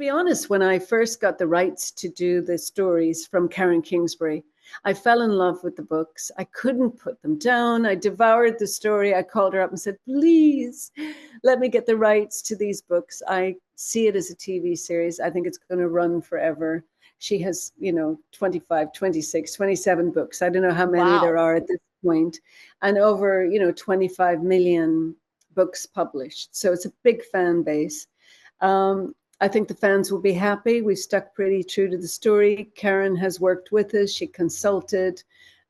be honest, when I first got the rights to do the stories from Karen Kingsbury, I fell in love with the books. I couldn't put them down. I devoured the story. I called her up and said, please let me get the rights to these books. I see it as a TV series. I think it's going to run forever. She has, 25, 26, 27 books. I don't know how many there are at this point, and over, 25 million books published. So it's a big fan base. I think the fans will be happy. We stuck pretty true to the story. Karen has worked with us. She consulted.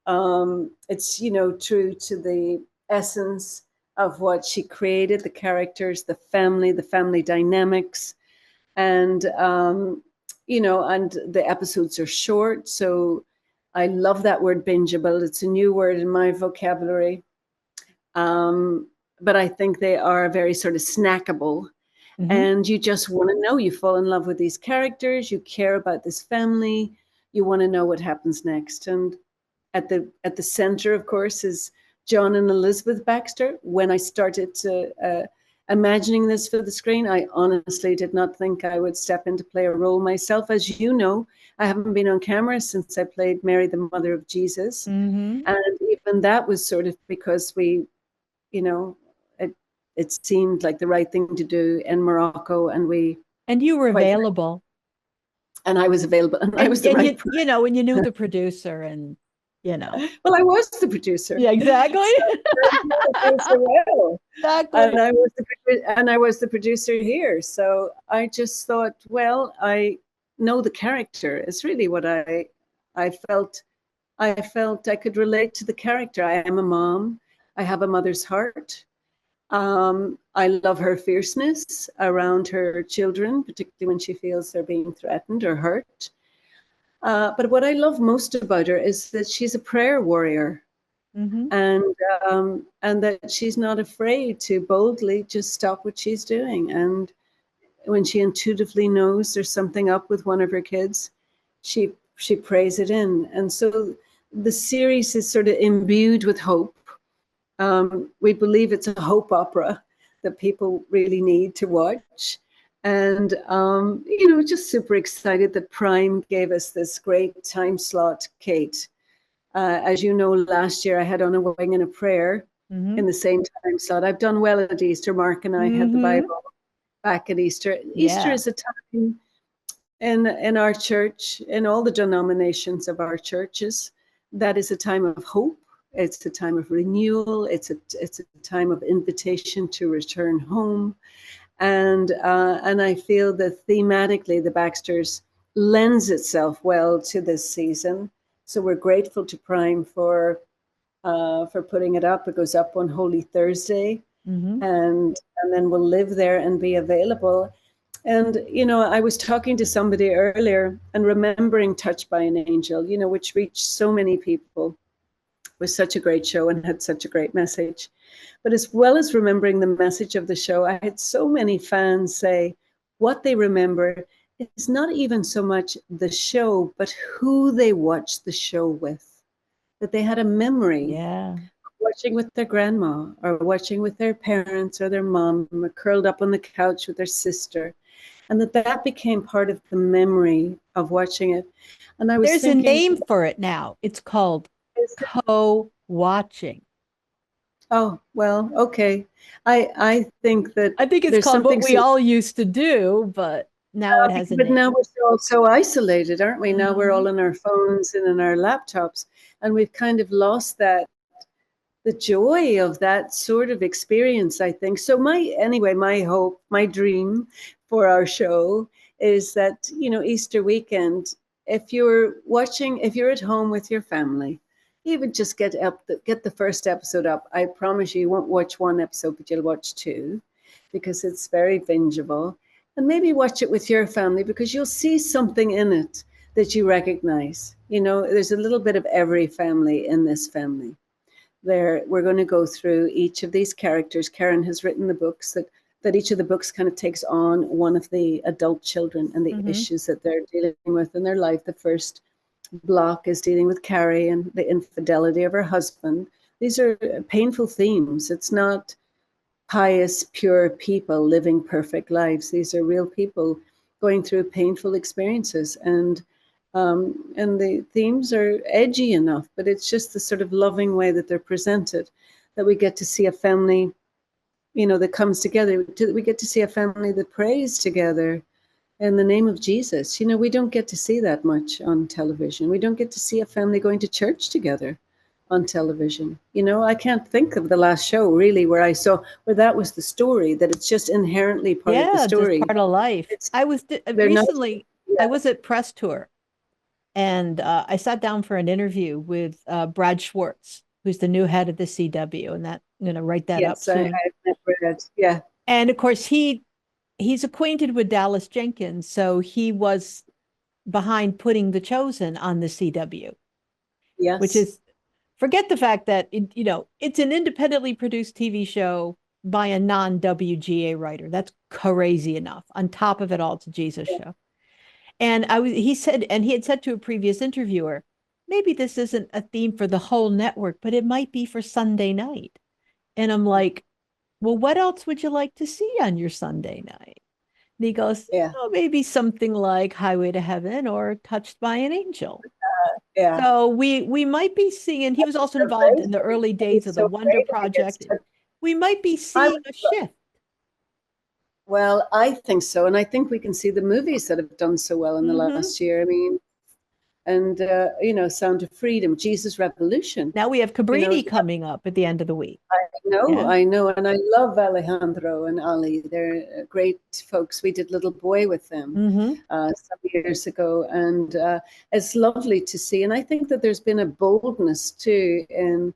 It's, true to the essence of what she created, the characters, the family dynamics. And, and the episodes are short. So I love that word bingeable. It's a new word in my vocabulary. But I think they are very sort of snackable. Mm-hmm. And you just want to know, you fall in love with these characters, you care about this family, you want to know what happens next. And at the center, of course, is John and Elizabeth Baxter. When I started to imagining this for the screen, I honestly did not think I would step in to play a role myself. As you know, I haven't been on camera since I played Mary, the Mother of Jesus. Mm-hmm. And even that was sort of because we, it seemed like the right thing to do in Morocco, and you were available, and I was available, and I was the right person. And you knew the producer, and well, I was the producer. Yeah, exactly. Exactly. And I was the producer here. So I just thought, well, I know the character. It's really what I felt. I felt I could relate to the character. I am a mom. I have a mother's heart. I love her fierceness around her children, particularly when she feels they're being threatened or hurt. But what I love most about her is that she's a prayer warrior, mm-hmm. and that she's not afraid to boldly just stop what she's doing. And when she intuitively knows there's something up with one of her kids, she prays it in. And so the series is sort of imbued with hope. We believe it's a hope opera that people really need to watch. And, just super excited that Prime gave us this great time slot, Kate. As you know, last year I had On a Wing and a Prayer mm-hmm. in the same time slot. I've done well at Easter. Mark and I mm-hmm. had the Bible back at Easter. Yeah. Easter is a time in our church, in all the denominations of our churches, that is a time of hope. It's a time of renewal. It's a time of invitation to return home. And I feel that thematically the Baxters lends itself well to this season. So we're grateful to Prime for putting it up. It goes up on Holy Thursday, mm-hmm. and then we'll live there and be available. And, I was talking to somebody earlier and remembering Touched by an Angel, which reached so many people. Was such a great show and had such a great message. But as well as remembering the message of the show, I had so many fans say what they remember is not even so much the show, but who they watched the show with. That they had a memory of watching with their grandma or watching with their parents or their mom, or curled up on the couch with their sister. And that became part of the memory of watching it. And I was There's a name for it now. It's called co-watching. Oh, well, okay. I think it's called what we all used to do, but now it has a name. But now we're all so isolated, aren't we? Mm-hmm. Now we're all on our phones and in our laptops, and we've kind of lost the joy of that sort of experience, I think. So my hope, my dream for our show is that, Easter weekend, if you're at home with your family, you would just get the first episode up. I promise you won't watch one episode, but you'll watch two, because it's very bingeable. And maybe watch it with your family, because you'll see something in it that you recognize. There's a little bit of every family in this family. We're going to go through each of these characters. Karen has written the books that each of the books kind of takes on one of the adult children and the mm-hmm. issues that they're dealing with in their life. The first block is dealing with Carrie and the infidelity of her husband. These are painful themes. It's not pious, pure people living perfect lives. These are real people going through painful experiences, and the themes are edgy enough, but it's just the sort of loving way that they're presented, that we get to see a family, that comes together. We get to see a family that prays together in the name of Jesus. We don't get to see that much on television. We don't get to see a family going to church together on television. I can't think of the last show really where I saw where that was the story, that it's just inherently part of the story. Just part of life. I was recently, I was at press tour, and I sat down for an interview with Brad Schwartz, who's the new head of the CW, and that I'm going to write that up soon. I've never read. Yeah. And of course, he's acquainted with Dallas Jenkins, so he was behind putting The Chosen on the CW. Yes. Which is, forget the fact that it's an independently produced TV show by a non-WGA writer. That's crazy enough. On top of it all, it's a Jesus show. And he had said to a previous interviewer, maybe this isn't a theme for the whole network, but it might be for Sunday night. And I'm like, well, what else would you like to see on your Sunday night? And he goes, maybe something like Highway to Heaven or Touched by an Angel. So we might be seeing, he was also involved in the early days of the Wonder Project. We might be seeing a shift. Well, I think so. And I think we can see the movies that have done so well in the last year. I mean, and, Sound of Freedom, Jesus Revolution. Now we have Cabrini coming up at the end of the week. I know. And I love Alejandro and Ali. They're great folks. We did Little Boy with them some years ago. And it's lovely to see. And I think that there's been a boldness too in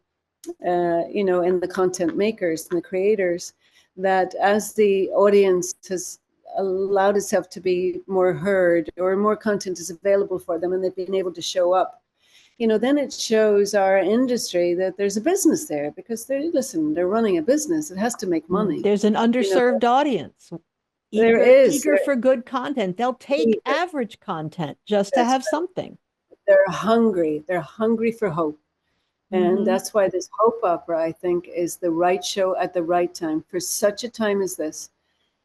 the content makers and the creators, that as the audience has allowed itself to be more heard, or more content is available for them, and they've been able to show up, then it shows our industry that there's a business there, because they're running a business. It has to make money. There's an underserved audience. Eager for good content. They'll take average content just to have something. They're hungry. They're hungry for hope. And that's why this Hope Opera, I think, is the right show at the right time for such a time as this.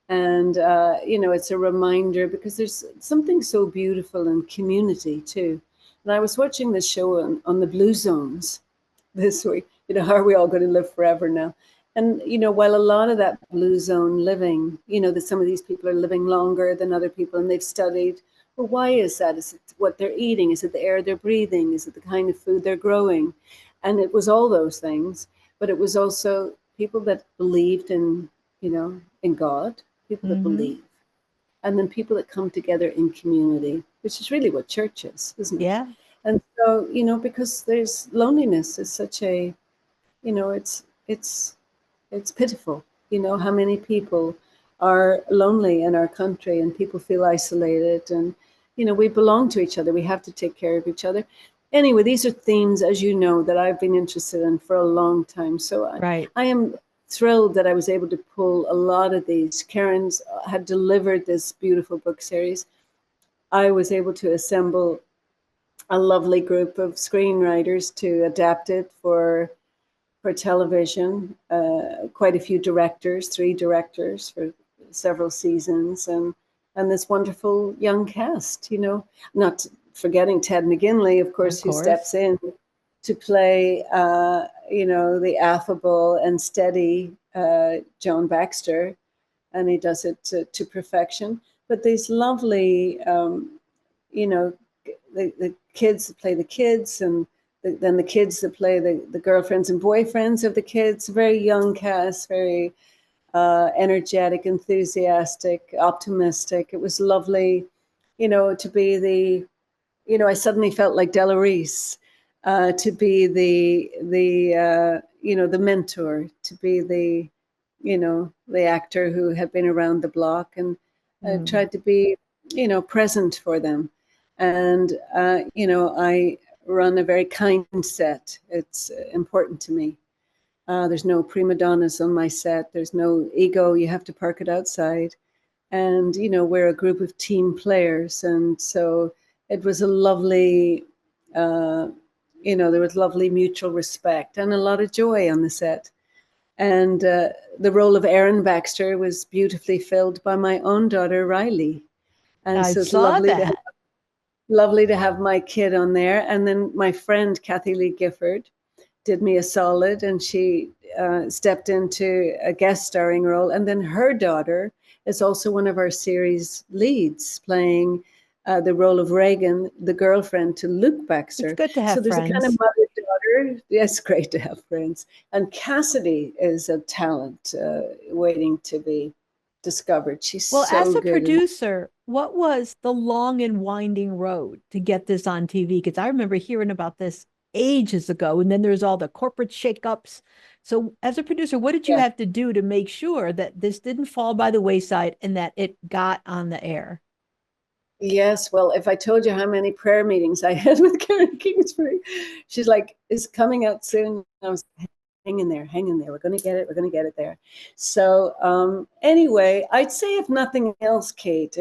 And, it's a reminder, because there's something so beautiful in community too. And I was watching this show on the Blue Zones this week. How are we all going to live forever now? And, while a lot of that Blue Zone living, that some of these people are living longer than other people, and they've studied, well, why is that? Is it what they're eating? Is it the air they're breathing? Is it the kind of food they're growing? And it was all those things, but it was also people that believed in God, people that believe, and then people that come together in community, which is really what church is, isn't it? Yeah. And so, because there's loneliness is such a, it's pitiful, how many people are lonely in our country, and people feel isolated, and, we belong to each other. We have to take care of each other. Anyway, these are themes, as you know, that I've been interested in for a long time. So I am thrilled that I was able to pull a lot of these. Karen's had delivered this beautiful book series. I was able to assemble a lovely group of screenwriters to adapt it for television. Quite a few directors, 3 directors for several seasons, and this wonderful young cast. Not forgetting Ted McGinley, of course, who steps in to play, the affable and steady John Baxter, and he does it to perfection. But these lovely, the kids that play the kids, and then the kids that play the girlfriends and boyfriends of the kids, very young cast, very energetic, enthusiastic, optimistic. It was lovely, to be the, I suddenly felt like Della Reese, to be the mentor, to be the actor who had been around the block, and tried to be, present for them. And, I run a very kind set. It's important to me. There's no prima donnas on my set. There's no ego. You have to park it outside. And, we're a group of team players. And so it was a lovely, there was lovely mutual respect and a lot of joy on the set. And the role of Erin Baxter was beautifully filled by my own daughter, Riley. And I so it's saw that. lovely to have my kid on there. And then my friend Kathy Lee Gifford did me a solid, and she stepped into a guest starring role. And then her daughter is also one of our series leads, playing the role of Reagan, the girlfriend to Luke It's Baxter. good to So have there's a kind of friends. mother-daughter. Yes, great to have friends. And Cassidy is a talent waiting to be discovered. She's Well, as so a good. producer, what was the long and winding road to get this on TV? Because I remember hearing about this ages ago, and then there's all the corporate shakeups. So, as a producer, what did you Yeah. have to do to make sure that this didn't fall by the wayside and that it got on the air? Yes, well, if I told you how many prayer meetings I had with Karen Kingsbury, she's like, "It's coming out soon." I was, hang in there, hang in there. We're going to get it. We're going to get it there. So anyway, I'd say if nothing else, Kate,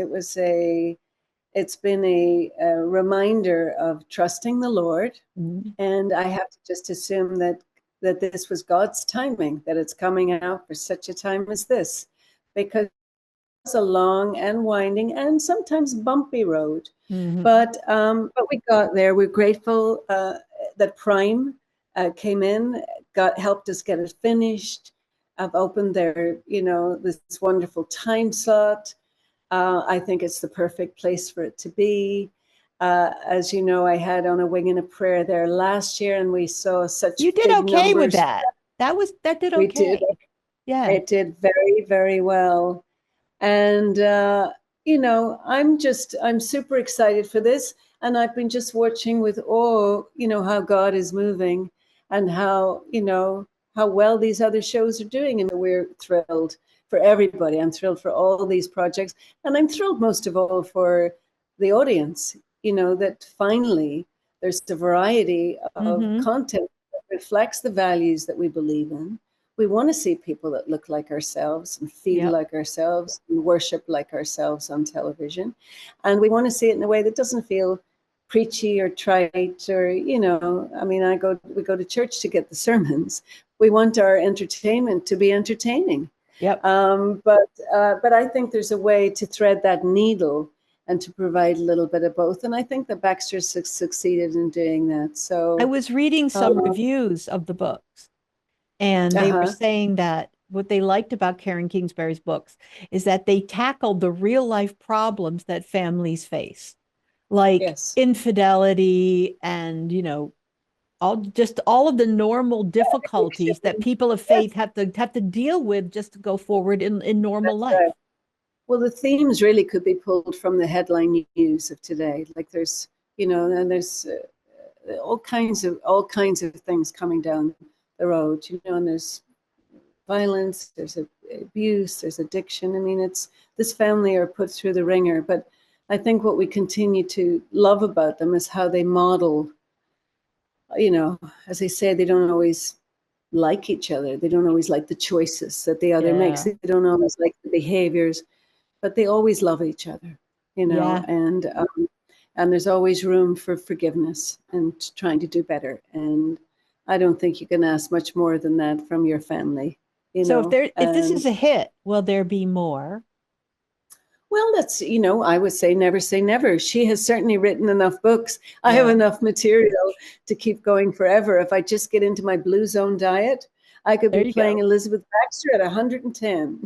it's been a reminder of trusting the Lord, Mhm. and I have to just assume that this was God's timing, that it's coming out for such a time as this, because it's a long and winding and sometimes bumpy road. Mhm. But we got there. We're grateful that Prime came in, got helped us get it finished. I've opened their, this wonderful time slot. I think it's the perfect place for it to be. As you know, I had On a Wing and a Prayer there last year, and we saw You such did big okay with numbers. that. That did We did. okay. Yeah. It did very, very well. And, I'm super excited for this. And I've been just watching with awe, how God is moving and how well these other shows are doing. And we're thrilled for everybody. I'm thrilled for all these projects. And I'm thrilled most of all for the audience, that finally there's a variety of Hmm. content that reflects the values that we believe in. We want to see people that look like ourselves and feel Yep. like ourselves and worship like ourselves on television. And we want to see it in a way that doesn't feel preachy or trite or, I mean, we go to church to get the sermons. We want our entertainment to be entertaining. Yep. But I think there's a way to thread that needle and to provide a little bit of both. And I think the Baxters succeeded in doing that. I So, was reading some uh, reviews of the books, and they were uh-huh. saying that what they liked about Karen Kingsbury's books is that they tackled the real life problems that families face, like Yes. infidelity and, all of the normal difficulties that people of Yes. faith have to deal with just to go forward in normal That's life. right. Well, the themes really could be pulled from the headline news of today. Like and there's all kinds of things coming down the road. And there's violence, there's abuse, there's addiction. I mean, it's this family are put through the ringer. But I think what we continue to love about them is how they model. As they say, they don't always like each other. They don't always like the choices that the other makes. Yeah. They don't always like the behaviors, but they always love each other, Yeah. and there's always room for forgiveness and trying to do better. And I don't think you can ask much more than that from your family, So if this and is a hit, will there be more? well, that's, I would say never. She has certainly written enough books. I have Yeah. enough material to keep going forever. If I just get into my blue zone diet, I could There be you playing go. Elizabeth Baxter at 110.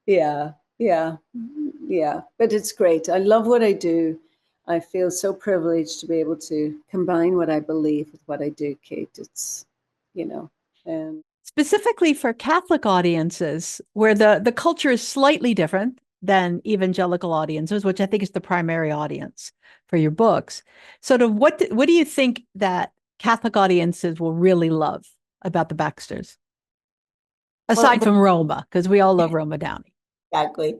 Yeah, yeah, yeah. But it's great. I love what I do. I feel so privileged to be able to combine what I believe with what I do, Kate. It's, and Specifically for Catholic audiences, where the culture is slightly different than evangelical audiences, which I think is the primary audience for your books. Sort of what do you think that Catholic audiences will really love about the Baxters, Well, aside from Roma, because we all love Roma Downey. exactly.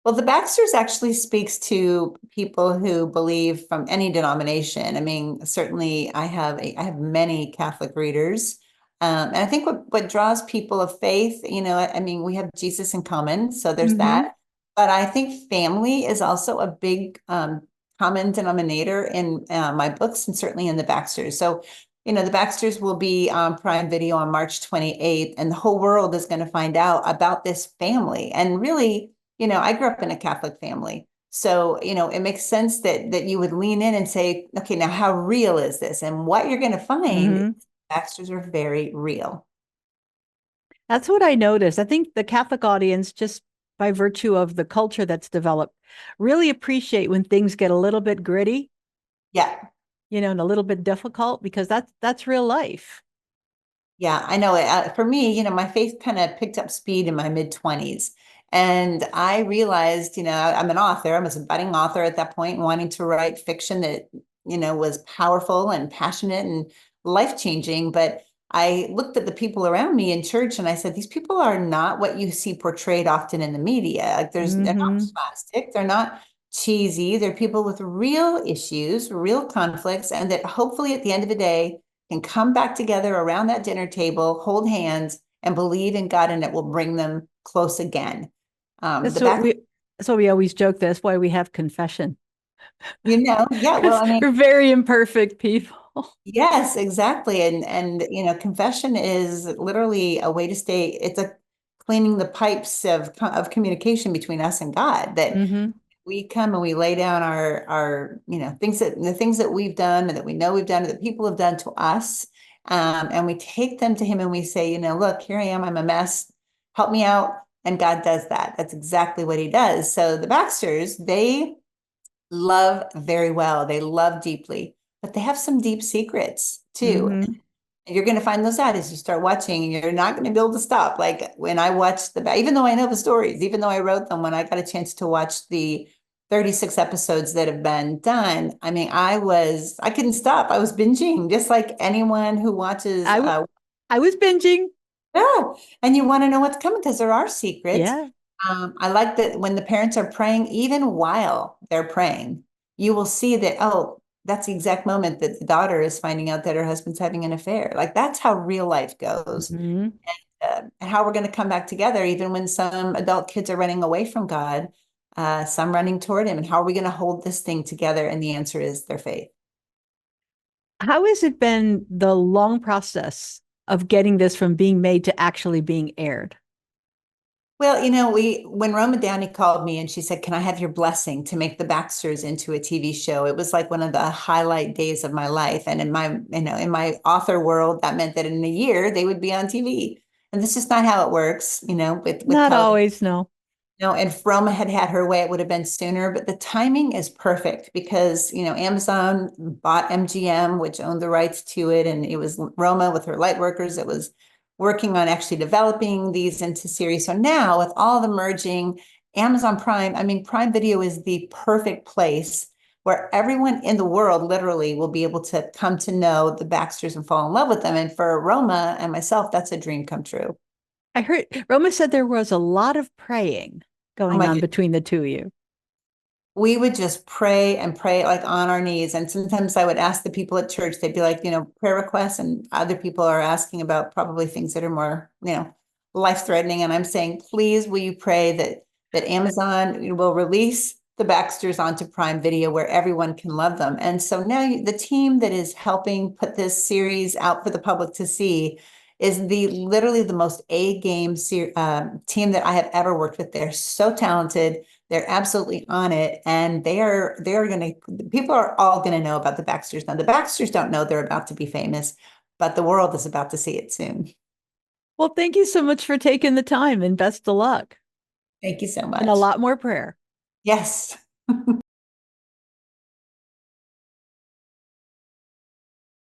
Well, the Baxters actually speaks to people who believe from any denomination. I mean, certainly I have many Catholic readers. And I think what draws people of faith, I mean, we have Jesus in common, so there's Mm-hmm. that. But I think family is also a big common denominator in my books and certainly in the Baxters. So the Baxters will be on Prime Video on March 28th, and the whole world is going to find out about this family. And really, I grew up in a Catholic family. So, it makes sense that you would lean in and say, okay, now how real is this? And what you're going to find, Baxters are very real. That's what I noticed. I think the Catholic audience, just by virtue of the culture that's developed, really appreciate when things get a little bit gritty. Yeah. And a little bit difficult, because that's real life. Yeah, I know it. For me, my faith kind of picked up speed in my mid-20s. And I realized, I'm an author. I was a budding author at that point, wanting to write fiction that, was powerful and passionate and life-changing. But I looked at the people around me in church and I said, these people are not what you see portrayed often in the media. Like they're not plastic, they're not cheesy. They're people with real issues, real conflicts, and that hopefully at the end of the day, can come back together around that dinner table, hold hands, and believe in God, and it will bring them close again. That's what we always joke. That's why we have confession. Yeah. Well, I mean, we're very imperfect people. Yes, exactly. And confession is literally a way to stay. It's a cleaning the pipes of communication between us and God. That we come and we lay down our the things that we've done and that we know we've done, that people have done to us, and we take them to Him and we say, look, here I am, I'm a mess, help me out. And God does that. That's exactly what He does. So the Baxters, they love very well, they love deeply, but they have some deep secrets too. You're going to find those out as you start watching, and you're not going to be able to stop. Like when I watched even though I know the stories, even though I wrote them, when I got a chance to watch the 36 episodes that have been done, I mean, I couldn't stop. I was binging, just like anyone who watches. I was binging. Yeah. And you want to know what's coming because there are secrets. Yeah. I like that when the parents are praying, even while they're praying, you will see that, oh, that's the exact moment that the daughter is finding out that her husband's having an affair. Like that's how real life goes. And how we're going to come back together, even when some adult kids are running away from God, some running toward Him. And how are we going to hold this thing together? And the answer is their faith. How has it been, the long process of getting this from being made to actually being aired? Well, when Roma Downey called me and she said, "Can I have your blessing to make the Baxters into a TV show?" It was like one of the highlight days of my life. And in my author world, that meant that in a year they would be on TV. And this is not how it works, with Not television. always, no. No, and if Roma had had her way, it would have been sooner. But the timing is perfect because, Amazon bought MGM, which owned the rights to it. And it was Roma with her light workers that was working on actually developing these into series. So now with all the merging, Amazon Prime, I mean, Prime Video is the perfect place where everyone in the world literally will be able to come to know the Baxters and fall in love with them. And for Roma and myself, that's a dream come true. I heard Roma said there was a lot of praying going on between the two of you. We would just pray and pray like on our knees. And sometimes I would ask the people at church, they'd be like, prayer requests, and other people are asking about probably things that are more, life-threatening. And I'm saying, please, will you pray that Amazon will release the Baxters onto Prime Video where everyone can love them. And so now the team that is helping put this series out for the public to see is literally the most A-game team that I have ever worked with. They're so talented. They're absolutely on it. And people are all going to know about the Baxters now. The Baxters don't know they're about to be famous, but the world is about to see it soon. Well, thank you so much for taking the time, and best of luck. Thank you so much. And a lot more prayer. Yes.